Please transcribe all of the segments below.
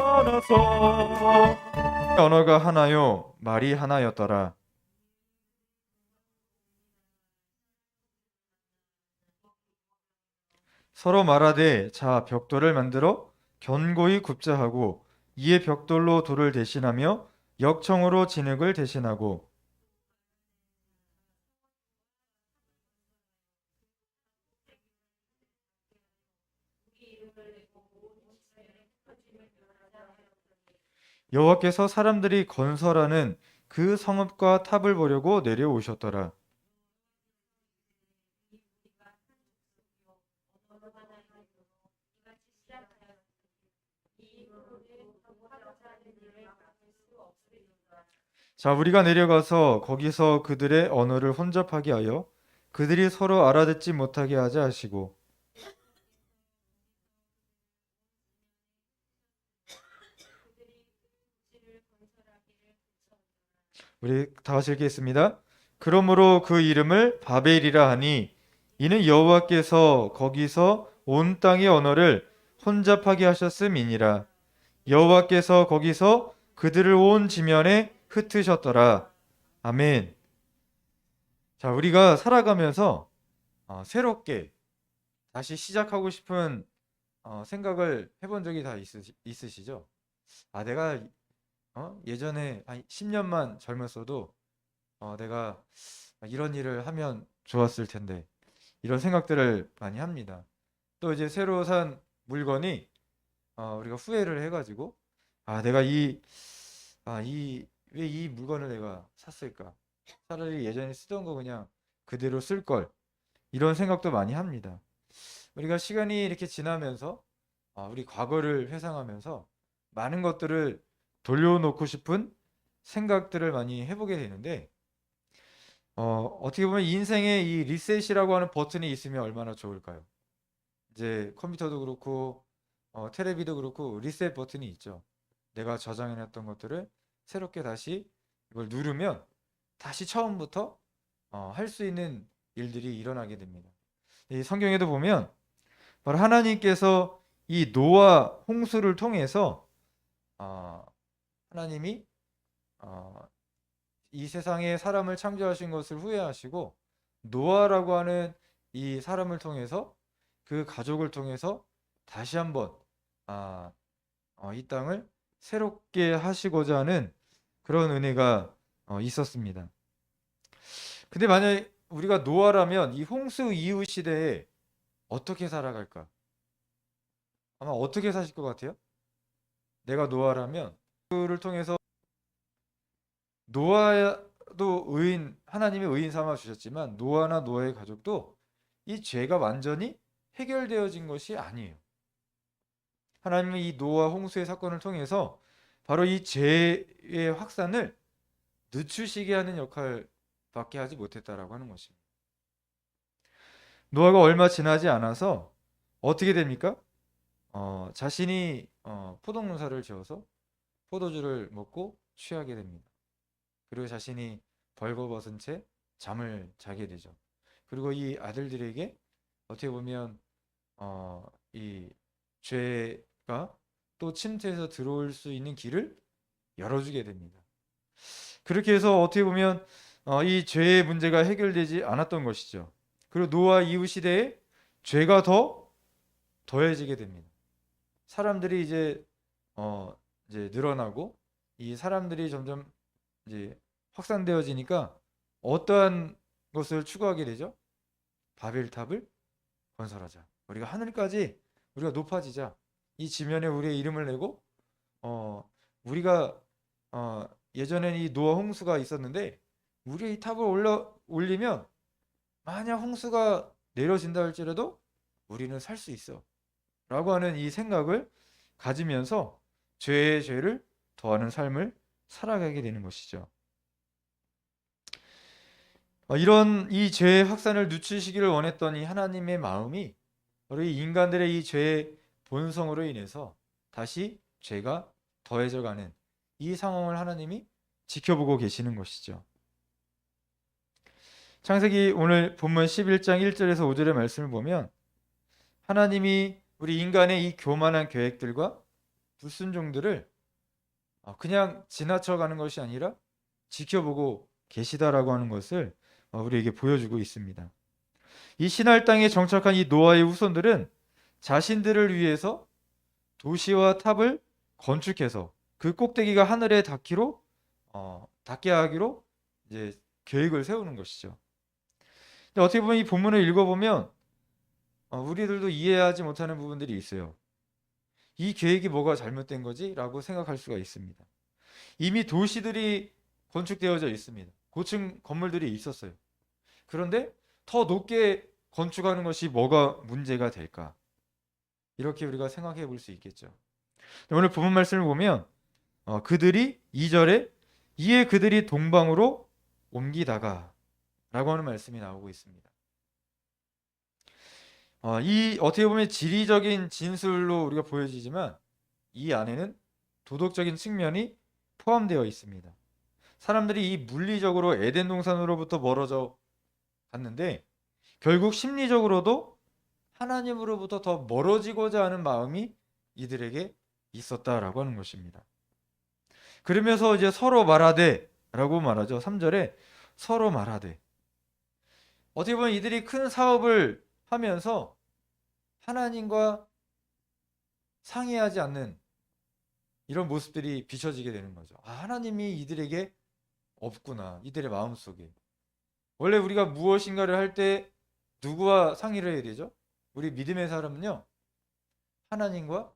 떠나서 언어가 하나요 말이 하나였더라. 서로 말하되 자 벽돌을 만들어 견고히 굽자 하고 이에 벽돌로 돌을 대신하며 역청으로 진흙을 대신하고. 여호와께서 사람들이 건설하는 그 성읍과 탑을 보려고 내려오셨더라. 자, 우리가 내려가서 거기서 그들의 언어를 혼잡하게 하여 그들이 서로 알아듣지 못하게 하자 하시고. 우리 다 같이 읽겠습니다. 그러므로 그 이름을 바벨이라 하니 이는 여호와께서 거기서 온 땅의 언어를 혼잡하게 하셨음이니라. 여호와께서 거기서 그들을 온 지면에 흩으셨더라. 아멘. 자, 우리가 살아가면서 새롭게 다시 시작하고 싶은 생각을 해본 적이 다 있으시죠? 내가 예전에 한 10년만 젊었어도 내가 이런 일을 하면 좋았을 텐데 이런 생각들을 많이 합니다. 또 이제 새로 산 물건이 우리가 후회를 해가지고 내가 왜 이 물건을 내가 샀을까? 차라리 예전에 쓰던 거 그냥 그대로 쓸 걸. 이런 생각도 많이 합니다. 우리가 시간이 이렇게 지나면서 우리 과거를 회상하면서 많은 것들을 돌려놓고 싶은 생각들을 많이 해보게 되는데 어떻게 보면 인생에 이 리셋이라고 하는 버튼이 있으면 얼마나 좋을까요? 이제 컴퓨터도 그렇고 테레비도 그렇고 리셋 버튼이 있죠. 내가 저장해놨던 것들을 새롭게 다시 이걸 누르면 다시 처음부터 할 수 있는 일들이 일어나게 됩니다. 이 성경에도 보면 바로 하나님께서 이 노아 홍수를 통해서 하나님이 이 세상에 사람을 창조하신 것을 후회하시고 노아라고 하는 이 사람을 통해서 그 가족을 통해서 다시 한번 이 땅을 새롭게 하시고자 하는 그런 은혜가 있었습니다. 근데 만약 우리가 노아라면 이 홍수 이후 시대에 어떻게 살아갈까? 아마 어떻게 사실 것 같아요? 내가 노아라면 그를 통해서 노아도 하나님이 의인 삼아 주셨지만 노아나 노아의 가족도 이 죄가 완전히 해결되어진 것이 아니에요. 하나님은 이 노아 홍수의 사건을 통해서 바로 이 죄의 확산을 늦추시게 하는 역할밖에 하지 못했다라고 하는 것입니다. 노아가 얼마 지나지 않아서 어떻게 됩니까? 자신이 포도농사를 지어서 포도주를 먹고 취하게 됩니다. 그리고 자신이 벌거벗은 채 잠을 자게 되죠. 그리고 이 아들들에게 어떻게 보면 이 죄가 또 침투해서 들어올 수 있는 길을 열어주게 됩니다. 그렇게 해서 어떻게 보면 이 죄의 문제가 해결되지 않았던 것이죠. 그리고 노아 이후 시대에 죄가 더 더해지게 됩니다. 사람들이 이제 늘어나고 이 사람들이 점점 이제 확산되어지니까 어떠한 것을 추구하게 되죠? 바벨탑을 건설하자. 우리가 하늘까지 우리가 높아지자. 이 지면에 우리의 이름을 내고 우리가 예전에는 이 노아 홍수가 있었는데 우리 이 탑을 올리면 만약 홍수가 내려진다 할지라도 우리는 살 수 있어. 라고 하는 이 생각을 가지면서 죄의 죄를 더하는 삶을 살아가게 되는 것이죠. 이런 이 죄의 확산을 늦추시기를 원했던 이 하나님의 마음이 바로 이 인간들의 이 죄의 본성으로 인해서 다시 죄가 더해져가는 이 상황을 하나님이 지켜보고 계시는 것이죠. 창세기 오늘 본문 11장 1절에서 5절의 말씀을 보면 하나님이 우리 인간의 이 교만한 계획들과 불순종들을 그냥 지나쳐가는 것이 아니라 지켜보고 계시다라고 하는 것을 우리에게 보여주고 있습니다. 이 신할 땅에 정착한 이 노아의 후손들은 자신들을 위해서 도시와 탑을 건축해서 그 꼭대기가 하늘에 닿게 하기로 이제 계획을 세우는 것이죠. 근데 어떻게 보면 이 본문을 읽어보면 우리들도 이해하지 못하는 부분들이 있어요. 이 계획이 뭐가 잘못된 거지? 라고 생각할 수가 있습니다. 이미 도시들이 건축되어져 있습니다. 고층 건물들이 있었어요. 그런데 더 높게 건축하는 것이 뭐가 문제가 될까? 이렇게 우리가 생각해 볼 수 있겠죠. 오늘 본문 말씀을 보면 그들이 2절에 이에 그들이 동방으로 옮기다가 라고 하는 말씀이 나오고 있습니다. 이 어떻게 보면 지리적인 진술로 우리가 보여지지만 이 안에는 도덕적인 측면이 포함되어 있습니다. 사람들이 이 물리적으로 에덴 동산으로부터 멀어져 갔는데 결국 심리적으로도 하나님으로부터 더 멀어지고자 하는 마음이 이들에게 있었다라고 하는 것입니다. 그러면서 이제 서로 말하되 라고 말하죠. 3절에 서로 말하되. 어떻게 보면 이들이 큰 사업을 하면서 하나님과 상의하지 않는 이런 모습들이 비춰지게 되는 거죠. 하나님이 이들에게 없구나. 이들의 마음속에. 원래 우리가 무엇인가를 할 때 누구와 상의를 해야 되죠? 우리 믿음의 사람은요. 하나님과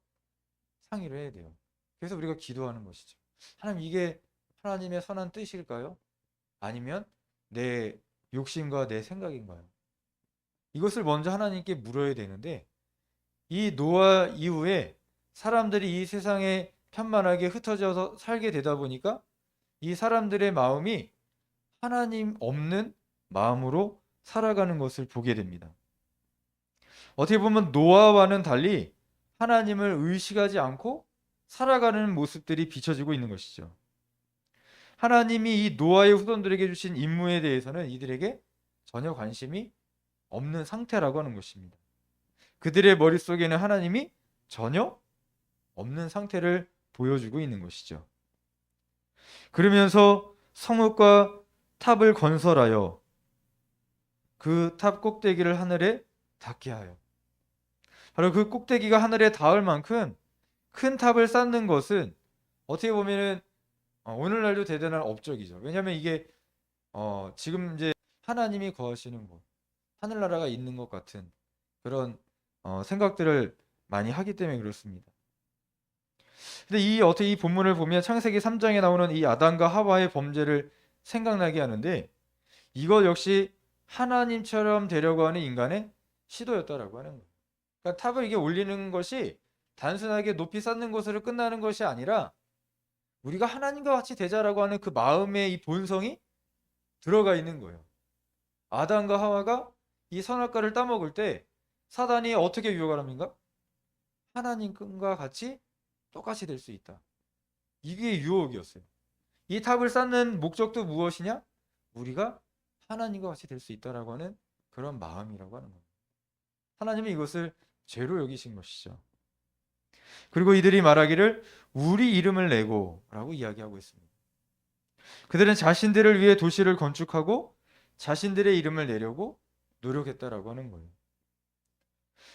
상의를 해야 돼요. 그래서 우리가 기도하는 것이죠. 하나님, 이게 하나님의 선한 뜻일까요? 아니면 내 욕심과 내 생각인가요? 이것을 먼저 하나님께 물어야 되는데 이 노아 이후에 사람들이 이 세상에 편만하게 흩어져서 살게 되다 보니까 이 사람들의 마음이 하나님 없는 마음으로 살아가는 것을 보게 됩니다. 어떻게 보면 노아와는 달리 하나님을 의식하지 않고 살아가는 모습들이 비춰지고 있는 것이죠. 하나님이 이 노아의 후손들에게 주신 임무에 대해서는 이들에게 전혀 관심이 없는 상태라고 하는 것입니다. 그들의 머릿속에는 하나님이 전혀 없는 상태를 보여주고 있는 것이죠. 그러면서 성읍과 탑을 건설하여 그 탑 꼭대기를 하늘에 닿게 하여, 바로 그 꼭대기가 하늘에 닿을 만큼 큰 탑을 쌓는 것은 어떻게 보면은 오늘날도 대단한 업적이죠. 왜냐하면 이게 지금 이제 하나님이 거하시는 곳, 하늘나라가 있는 것 같은 그런 생각들을 많이 하기 때문에 그렇습니다. 근데 어떻게 이 본문을 보면 창세기 3장에 나오는 이 아담과 하와의 범죄를 생각나게 하는데 이것 역시 하나님처럼 되려고 하는 인간의 시도였다라고 하는 거예요. 그러니까 탑을 이게 올리는 것이 단순하게 높이 쌓는 것으로 끝나는 것이 아니라 우리가 하나님과 같이 되자라고 하는 그 마음의 이 본성이 들어가 있는 거예요. 아담과 하와가 이 선악과를 따먹을 때 사단이 어떻게 유혹을 합니까? 하나님과 같이 똑같이 될 수 있다. 이게 유혹이었어요. 이 탑을 쌓는 목적도 무엇이냐? 우리가 하나님과 같이 될 수 있다라고 하는 그런 마음이라고 하는 거예요. 하나님이 이것을 죄로 여기신 것이죠. 그리고 이들이 말하기를 우리 이름을 내고 라고 이야기하고 있습니다. 그들은 자신들을 위해 도시를 건축하고 자신들의 이름을 내려고 노력했다라고 하는 거예요.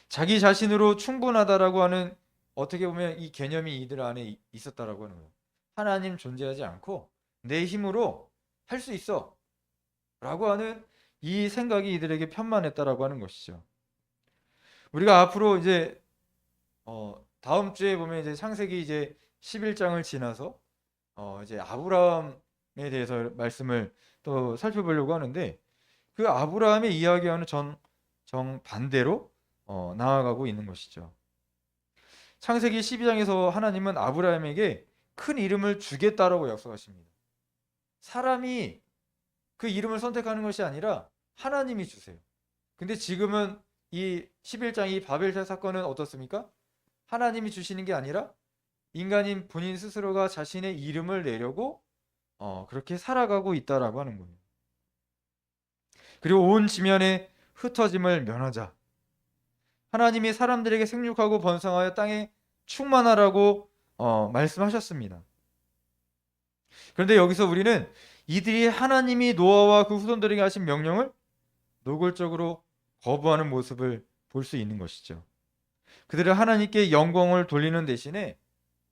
자기 자신으로 충분하다라고 하는 어떻게 보면 이 개념이 이들 안에 있었다라고 하는 거예요. 하나님 존재하지 않고 내 힘으로 할 수 있어 라고 하는 이 생각이 이들에게 편만했다라고 하는 것이죠. 우리가 앞으로 이제 다음 주에 보면 이제 창세기 이제 11장을 지나서 이제 아브라함에 대해서 말씀을 또 살펴보려고 하는데 그 아브라함의 이야기와는 정반대로 나아가고 있는 것이죠. 창세기 12장에서 하나님은 아브라함에게 큰 이름을 주겠다라고 약속하십니다. 사람이 그 이름을 선택하는 것이 아니라 하나님이 주세요. 근데 지금은 이 11장 이 바벨탑 사건은 어떻습니까? 하나님이 주시는 게 아니라 인간인 본인 스스로가 자신의 이름을 내려고 그렇게 살아가고 있다라고 하는 거예요. 그리고 온 지면에 흩어짐을 면하자. 하나님이 사람들에게 생육하고 번성하여 땅에 충만하라고 말씀하셨습니다. 그런데 여기서 우리는 이들이 하나님이 노아와 그 후손들에게 하신 명령을 노골적으로 거부하는 모습을 볼 수 있는 것이죠. 그들은 하나님께 영광을 돌리는 대신에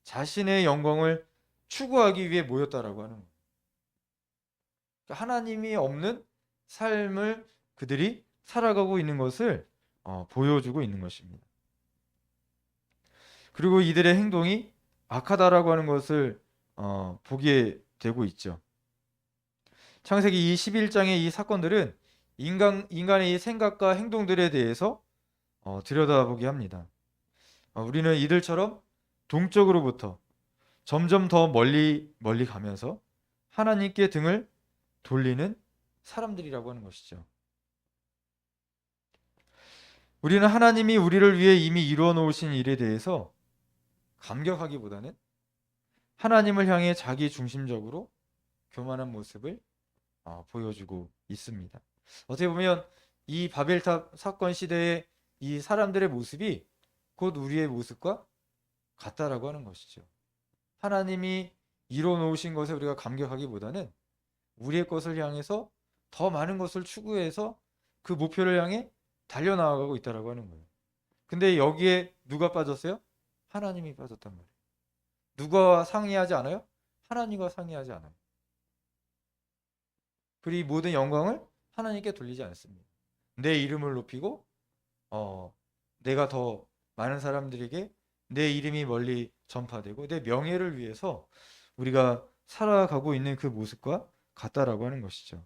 자신의 영광을 추구하기 위해 모였다라고 하는 거예요. 하나님이 없는 삶을 그들이 살아가고 있는 것을 보여주고 있는 것입니다. 그리고 이들의 행동이 악하다라고 하는 것을 보게 되고 있죠. 창세기 이 11장의 이 사건들은 인간의 이 생각과 행동들에 대해서 들여다보게 합니다. 우리는 이들처럼 동쪽으로부터 점점 더 멀리 가면서 하나님께 등을 돌리는 사람들이라고 하는 것이죠. 우리는 하나님이 우리를 위해 이미 이루어 놓으신 일에 대해서 감격하기보다는 하나님을 향해 자기 중심적으로 교만한 모습을 보여주고 있습니다. 어떻게 보면 이 바벨탑 사건 시대의 이 사람들의 모습이 곧 우리의 모습과 같다라고 하는 것이죠. 하나님이 이루어 놓으신 것에 우리가 감격하기보다는 우리의 것을 향해서 더 많은 것을 추구해서 그 목표를 향해 달려나가고 있다라고 하는 거예요. 근데 여기에 누가 빠졌어요? 하나님이 빠졌단 말이에요. 누가 상의하지 않아요? 하나님과 상의하지 않아요. 그리고 이 모든 영광을 하나님께 돌리지 않습니다. 내 이름을 높이고 내가 더 많은 사람들에게 내 이름이 멀리 전파되고 내 명예를 위해서 우리가 살아가고 있는 그 모습과 같다라고 하는 것이죠.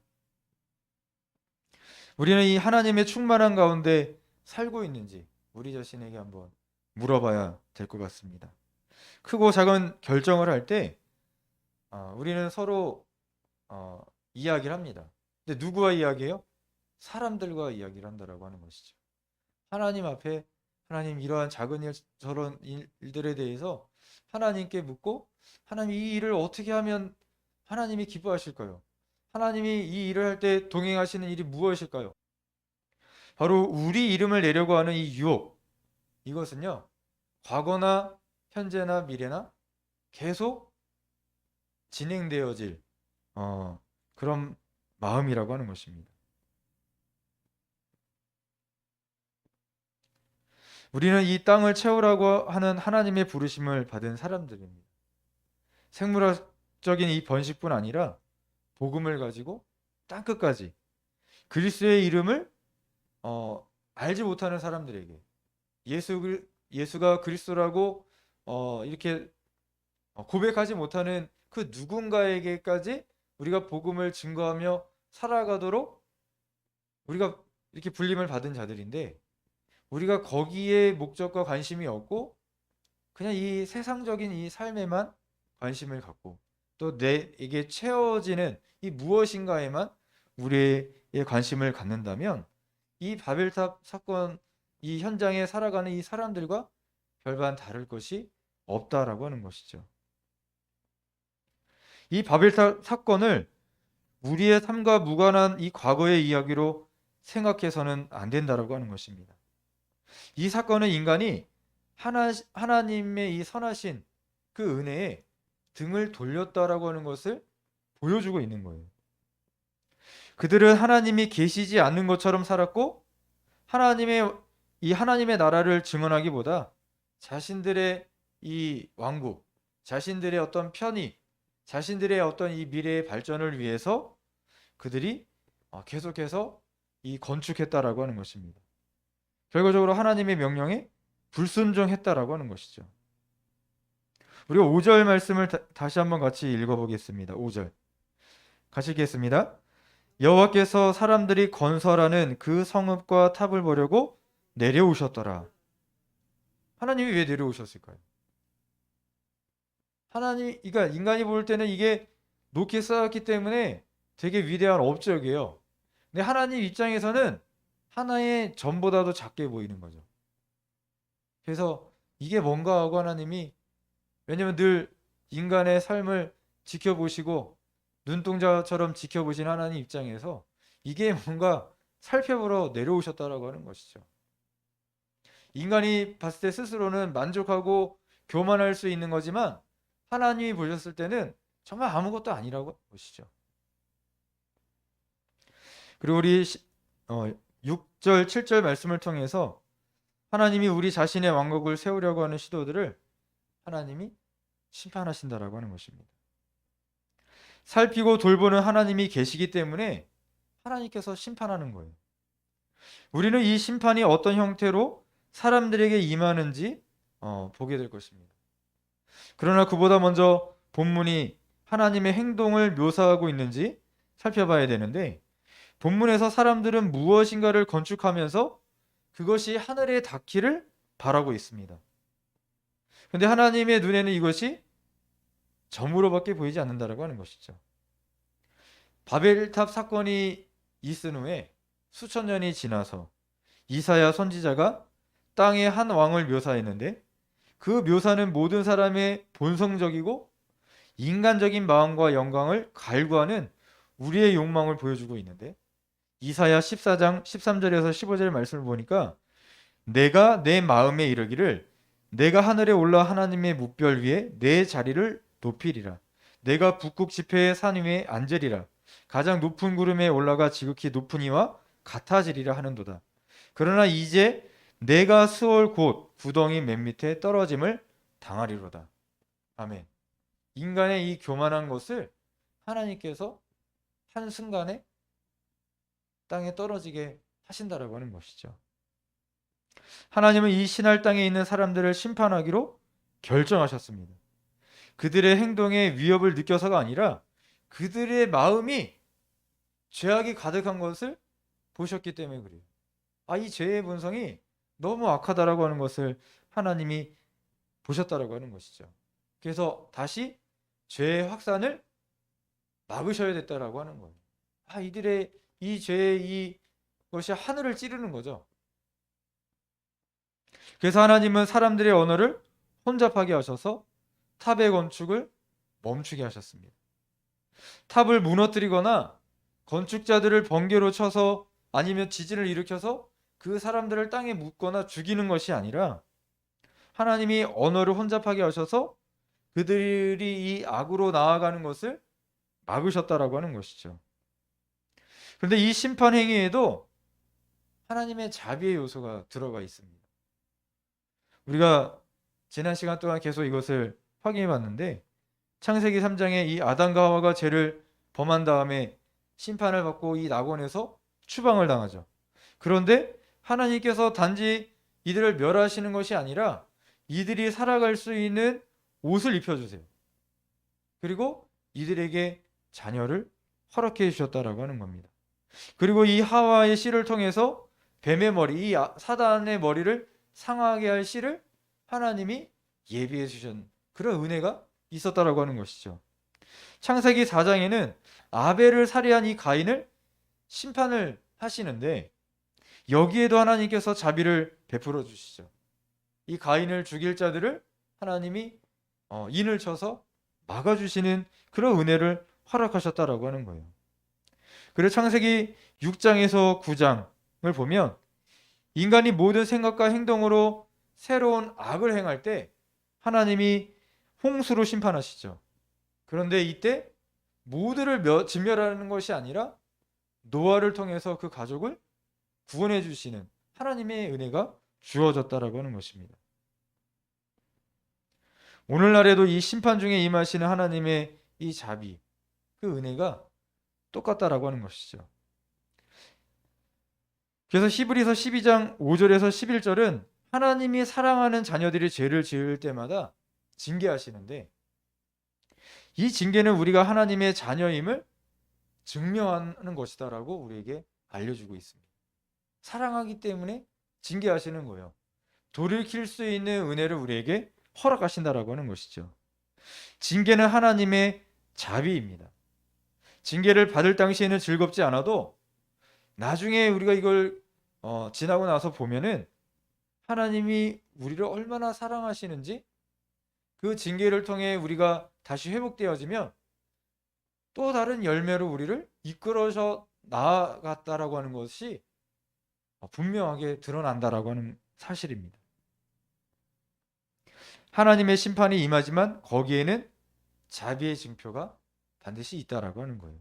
우리는 이 하나님의 충만한 가운데 살고 있는지 우리 자신에게 한번 물어봐야 될 것 같습니다. 크고 작은 결정을 할 때 우리는 서로 이야기를 합니다. 근데 누구와 이야기해요? 사람들과 이야기를 한다라고 하는 것이죠. 하나님 앞에 하나님 이러한 작은 일 저런 일들에 대해서 하나님께 묻고 하나님 이 일을 어떻게 하면 하나님이 기뻐하실까요? 하나님이 이 일을 할 때 동행하시는 일이 무엇일까요? 바로 우리 이름을 내려고 하는 이 유혹, 이것은요 과거나 현재나 미래나 계속 진행되어질 그런 마음이라고 하는 것입니다. 우리는 이 땅을 채우라고 하는 하나님의 부르심을 받은 사람들입니다. 생물학적인 이 번식뿐 아니라 복음을 가지고 땅끝까지 그리스도의 이름을 알지 못하는 사람들에게 예수가 그리스도라고 이렇게 고백하지 못하는 그 누군가에게까지 우리가 복음을 증거하며 살아가도록 우리가 이렇게 불림을 받은 자들인데 우리가 거기에 목적과 관심이 없고 그냥 이 세상적인 이 삶에만 관심을 갖고 또 내게 채워지는 이 무엇인가에만 우리의 관심을 갖는다면 이 바벨탑 사건 이 현장에 살아가는 이 사람들과 별반 다를 것이 없다라고 하는 것이죠. 이 바벨탑 사건을 우리의 삶과 무관한 이 과거의 이야기로 생각해서는 안 된다라고 하는 것입니다. 이 사건은 인간이 하나님의 이 선하신 그 은혜에 등을 돌렸다라고 하는 것을 보여주고 있는 거예요. 그들은 하나님이 계시지 않는 것처럼 살았고 하나님의 나라를 증언하기보다 자신들의 이 왕국, 자신들의 어떤 편의, 자신들의 어떤 이 미래의 발전을 위해서 그들이 계속해서 이 건축했다라고 하는 것입니다. 결과적으로 하나님의 명령에 불순종했다라고 하는 것이죠. 우리가 5절 말씀을 다시 한번 같이 읽어보겠습니다. 5절 같이 읽겠습니다. 여호와께서 사람들이 건설하는 그 성읍과 탑을 보려고 내려오셨더라. 하나님이 왜 내려오셨을까요? 그러니까 인간이 볼 때는 이게 높게 쌓았기 때문에 되게 위대한 업적이에요. 근데 하나님 입장에서는 하나의 점보다도 작게 보이는 거죠. 그래서 이게 뭔가 하고 하나님이 왜냐면 늘 인간의 삶을 지켜보시고 눈동자처럼 지켜보신 하나님 입장에서 이게 뭔가 살펴보러 내려오셨다라고 하는 것이죠. 인간이 봤을 때 스스로는 만족하고 교만할 수 있는 거지만 하나님이 보셨을 때는 정말 아무것도 아니라고 보시죠. 그리고 우리 6절, 7절 말씀을 통해서 하나님이 우리 자신의 왕국을 세우려고 하는 시도들을 하나님이 심판하신다라고 하는 것입니다. 살피고 돌보는 하나님이 계시기 때문에 하나님께서 심판하는 거예요. 우리는 이 심판이 어떤 형태로 사람들에게 임하는지 보게 될 것입니다. 그러나 그보다 먼저 본문이 하나님의 행동을 묘사하고 있는지 살펴봐야 되는데, 본문에서 사람들은 무엇인가를 건축하면서 그것이 하늘에 닿기를 바라고 있습니다. 근데 하나님의 눈에는 이것이 점으로밖에 보이지 않는다라고 하는 것이죠. 바벨탑 사건이 있은 후에 수천 년이 지나서 이사야 선지자가 땅의 한 왕을 묘사했는데, 그 묘사는 모든 사람의 본성적이고 인간적인 마음과 영광을 갈구하는 우리의 욕망을 보여주고 있는데, 이사야 14장 13절에서 15절 말씀을 보니까 내가 내 마음에 이르기를 내가 하늘에 올라 하나님의 묵별 위에 내 자리를 높이리라. 내가 북극 지폐의 산 위에 앉으리라. 가장 높은 구름에 올라가 지극히 높은 이와 같아지리라 하는도다. 그러나 이제 내가 스올 곧 구덩이 맨 밑에 떨어짐을 당하리로다. 아멘. 인간의 이 교만한 것을 하나님께서 한순간에 땅에 떨어지게 하신다라고 하는 것이죠. 하나님은 이 신할 땅에 있는 사람들을 심판하기로 결정하셨습니다. 그들의 행동에 위협을 느껴서가 아니라 그들의 마음이 죄악이 가득한 것을 보셨기 때문에 그래요. 이 죄의 본성이 너무 악하다라고 하는 것을 하나님이 보셨다라고 하는 것이죠. 그래서 다시 죄의 확산을 막으셔야 됐다라고 하는 거예요. 이들의 이 죄의 이것이 하늘을 찌르는 거죠. 그래서 하나님은 사람들의 언어를 혼잡하게 하셔서 탑의 건축을 멈추게 하셨습니다. 탑을 무너뜨리거나 건축자들을 번개로 쳐서 아니면 지진을 일으켜서 그 사람들을 땅에 묻거나 죽이는 것이 아니라 하나님이 언어를 혼잡하게 하셔서 그들이 이 악으로 나아가는 것을 막으셨다라고 하는 것이죠. 그런데 이 심판 행위에도 하나님의 자비의 요소가 들어가 있습니다. 우리가 지난 시간 동안 계속 이것을 확인해 봤는데, 창세기 3장에 이 아담과 하와가 죄를 범한 다음에 심판을 받고 이 낙원에서 추방을 당하죠. 그런데 하나님께서 단지 이들을 멸하시는 것이 아니라 이들이 살아갈 수 있는 옷을 입혀주세요. 그리고 이들에게 자녀를 허락해 주셨다라고 하는 겁니다. 그리고 이 하와의 씨를 통해서 뱀의 머리, 이 사단의 머리를 상하게 할 씨를 하나님이 예비해 주신 그런 은혜가 있었다라고 하는 것이죠. 창세기 4장에는 아벨을 살해한 이 가인을 심판을 하시는데, 여기에도 하나님께서 자비를 베풀어 주시죠. 이 가인을 죽일 자들을 하나님이 인을 쳐서 막아주시는 그런 은혜를 허락하셨다라고 하는 거예요. 그래서 창세기 6장에서 9장을 보면 인간이 모든 생각과 행동으로 새로운 악을 행할 때 하나님이 홍수로 심판하시죠. 그런데 이때 모두를 진멸하는 것이 아니라 노아를 통해서 그 가족을 구원해 주시는 하나님의 은혜가 주어졌다라고 하는 것입니다. 오늘날에도 이 심판 중에 임하시는 하나님의 이 자비, 그 은혜가 똑같다라고 하는 것이죠. 그래서 히브리서 12장 5절에서 11절은 하나님이 사랑하는 자녀들이 죄를 지을 때마다 징계하시는데, 이 징계는 우리가 하나님의 자녀임을 증명하는 것이다라고 우리에게 알려주고 있습니다. 사랑하기 때문에 징계하시는 거예요. 돌이킬 수 있는 은혜를 우리에게 허락하신다라고 하는 것이죠. 징계는 하나님의 자비입니다. 징계를 받을 당시에는 즐겁지 않아도 나중에 우리가 이걸 지나고 나서 보면은 하나님이 우리를 얼마나 사랑하시는지, 그 징계를 통해 우리가 다시 회복되어지면 또 다른 열매로 우리를 이끌어서 나아갔다라고 하는 것이 분명하게 드러난다라고 하는 사실입니다. 하나님의 심판이 임하지만 거기에는 자비의 징표가 반드시 있다라고 하는 거예요.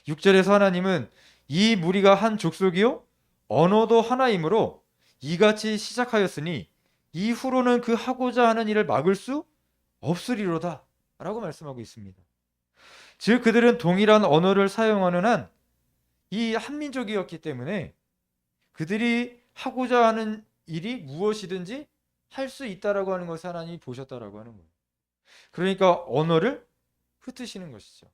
6절에서 하나님은 이 무리가 한 족속이요 언어도 하나이므로 이같이 시작하였으니 이후로는 그 하고자 하는 일을 막을 수 없으리로다 라고 말씀하고 있습니다. 즉 그들은 동일한 언어를 사용하는 한 이 한민족이었기 때문에 그들이 하고자 하는 일이 무엇이든지 할 수 있다라고 하는 것을 하나님이 보셨다라고 하는 거예요. 그러니까 언어를 흩으시는 것이죠.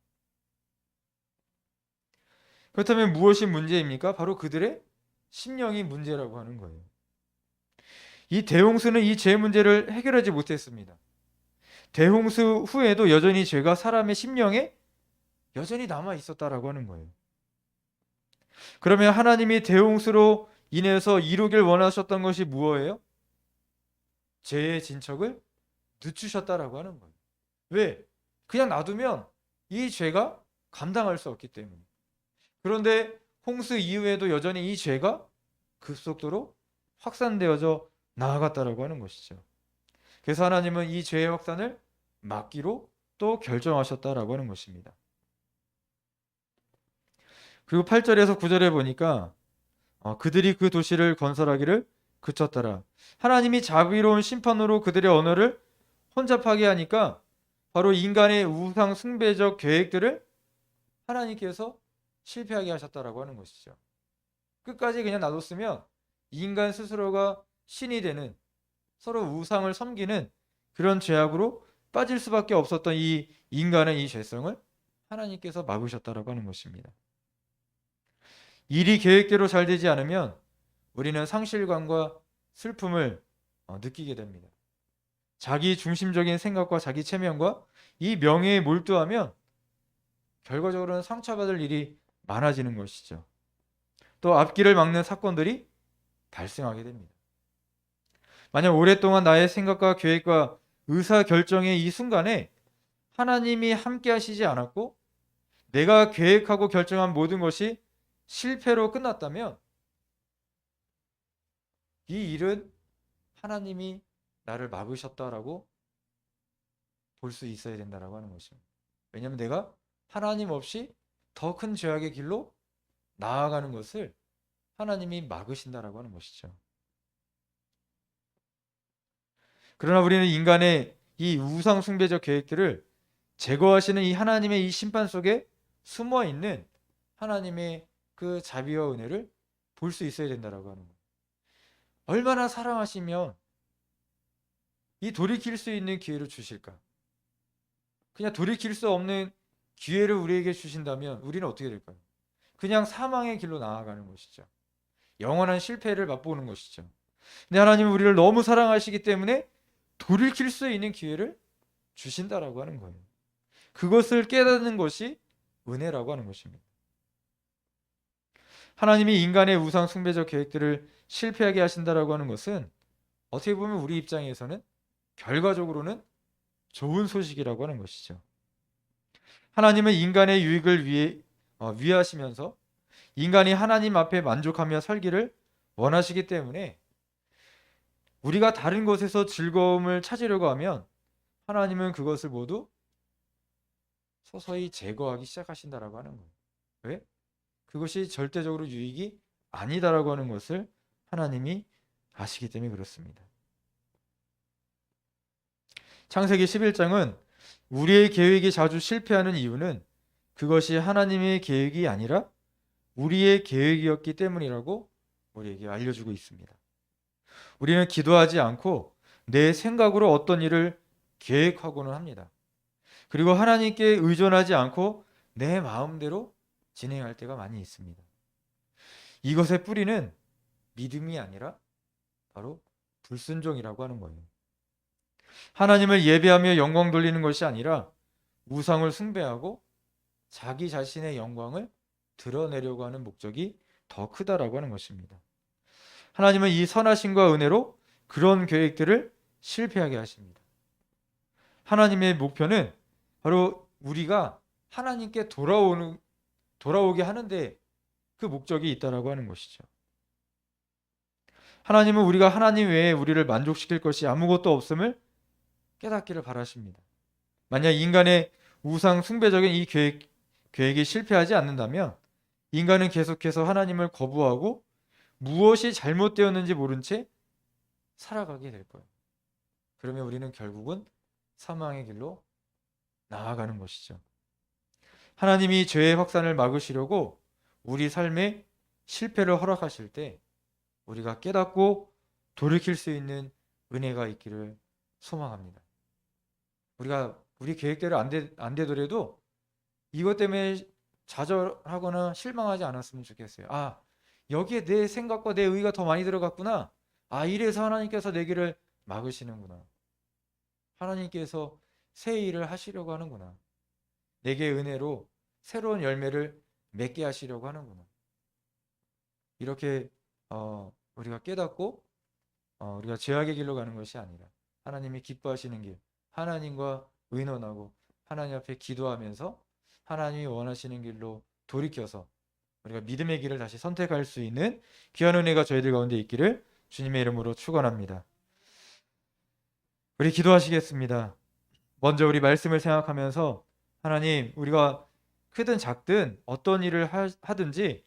그렇다면 무엇이 문제입니까? 바로 그들의 심령이 문제라고 하는 거예요. 이 대홍수는 이 죄 문제를 해결하지 못했습니다. 대홍수 후에도 여전히 죄가 사람의 심령에 여전히 남아 있었다라고 하는 거예요. 그러면 하나님이 대홍수로 인해서 이루길 원하셨던 것이 무엇이에요? 죄의 진척을 늦추셨다라고 하는 거예요. 왜? 그냥 놔두면 이 죄가 감당할 수 없기 때문에. 그런데 홍수 이후에도 여전히 이 죄가 급속도로 확산되어져 나아갔다라고 하는 것이죠. 그래서 하나님은 이 죄의 확산을 막기로 또 결정하셨다라고 하는 것입니다. 그리고 8절에서 9절에 보니까 그들이 그 도시를 건설하기를 그쳤더라. 하나님이 자비로운 심판으로 그들의 언어를 혼잡하게 하니까 바로 인간의 우상 숭배적 계획들을 하나님께서 실패하게 하셨다라고 하는 것이죠. 끝까지 그냥 놔뒀으면 인간 스스로가 신이 되는, 서로 우상을 섬기는 그런 죄악으로 빠질 수밖에 없었던 이 인간의 이 죄성을 하나님께서 막으셨다라고 하는 것입니다. 일이 계획대로 잘 되지 않으면 우리는 상실감과 슬픔을 느끼게 됩니다. 자기 중심적인 생각과 자기 체면과 이 명예에 몰두하면 결과적으로는 상처받을 일이 많아지는 것이죠. 또 앞길을 막는 사건들이 발생하게 됩니다. 만약 오랫동안 나의 생각과 계획과 의사결정의 이 순간에 하나님이 함께 하시지 않았고 내가 계획하고 결정한 모든 것이 실패로 끝났다면 이 일은 하나님이 나를 막으셨다라고 볼 수 있어야 된다라고 하는 것입니다. 왜냐하면 내가 하나님 없이 더 큰 죄악의 길로 나아가는 것을 하나님이 막으신다라고 하는 것이죠. 그러나 우리는 인간의 이 우상 숭배적 계획들을 제거하시는 이 하나님의 이 심판 속에 숨어 있는 하나님의 그 자비와 은혜를 볼 수 있어야 된다라고 하는 거예요. 얼마나 사랑하시면 이 돌이킬 수 있는 기회를 주실까? 그냥 돌이킬 수 없는 기회를 우리에게 주신다면 우리는 어떻게 될까요? 그냥 사망의 길로 나아가는 것이죠. 영원한 실패를 맛보는 것이죠. 근데 하나님은 우리를 너무 사랑하시기 때문에 돌이킬 수 있는 기회를 주신다라고 하는 거예요. 그것을 깨닫는 것이 은혜라고 하는 것입니다. 하나님이 인간의 우상 숭배적 계획들을 실패하게 하신다라고 하는 것은 어떻게 보면 우리 입장에서는 결과적으로는 좋은 소식이라고 하는 것이죠. 하나님은 인간의 유익을 위하시면서 인간이 하나님 앞에 만족하며 살기를 원하시기 때문에 우리가 다른 것에서 즐거움을 찾으려고 하면 하나님은 그것을 모두 서서히 제거하기 시작하신다라고 하는 거예요. 왜? 그것이 절대적으로 유익이 아니다라고 하는 것을 하나님이 아시기 때문에 그렇습니다. 창세기 11장은 우리의 계획이 자주 실패하는 이유는 그것이 하나님의 계획이 아니라 우리의 계획이었기 때문이라고 우리에게 알려주고 있습니다. 우리는 기도하지 않고 내 생각으로 어떤 일을 계획하고는 합니다. 그리고 하나님께 의존하지 않고 내 마음대로 진행할 때가 많이 있습니다. 이것의 뿌리는 믿음이 아니라 바로 불순종이라고 하는 거예요. 하나님을 예배하며 영광 돌리는 것이 아니라 우상을 숭배하고 자기 자신의 영광을 드러내려고 하는 목적이 더 크다라고 하는 것입니다. 하나님은 이 선하심과 은혜로 그런 계획들을 실패하게 하십니다. 하나님의 목표는 바로 우리가 하나님께 돌아오게 하는데 그 목적이 있다라고 하는 것이죠. 하나님은 우리가 하나님 외에 우리를 만족시킬 것이 아무것도 없음을 깨닫기를 바라십니다. 만약 인간의 우상 숭배적인 이 계획이 실패하지 않는다면 인간은 계속해서 하나님을 거부하고 무엇이 잘못되었는지 모른 채 살아가게 될 거예요. 그러면 우리는 결국은 사망의 길로 나아가는 것이죠. 하나님이 죄의 확산을 막으시려고 우리 삶에 실패를 허락하실 때 우리가 깨닫고 돌이킬 수 있는 은혜가 있기를 소망합니다. 우리가 우리 계획대로 안 되더라도 이것 때문에 좌절하거나 실망하지 않았으면 좋겠어요. 아, 여기에 내 생각과 내 의가 더 많이 들어갔구나. 아, 이래서 하나님께서 내 길을 막으시는구나. 하나님께서 새 일을 하시려고 하는구나. 내게 은혜로 새로운 열매를 맺게 하시려고 하는구나. 이렇게 우리가 깨닫고 우리가 죄악의 길로 가는 것이 아니라 하나님이 기뻐하시는 길, 하나님과 의논하고 하나님 앞에 기도하면서 하나님이 원하시는 길로 돌이켜서 우리가 믿음의 길을 다시 선택할 수 있는 귀한 은혜가 저희들 가운데 있기를 주님의 이름으로 축원합니다. 우리 기도하시겠습니다. 먼저 우리 말씀을 생각하면서 하나님, 우리가 크든 작든 어떤 일을 하든지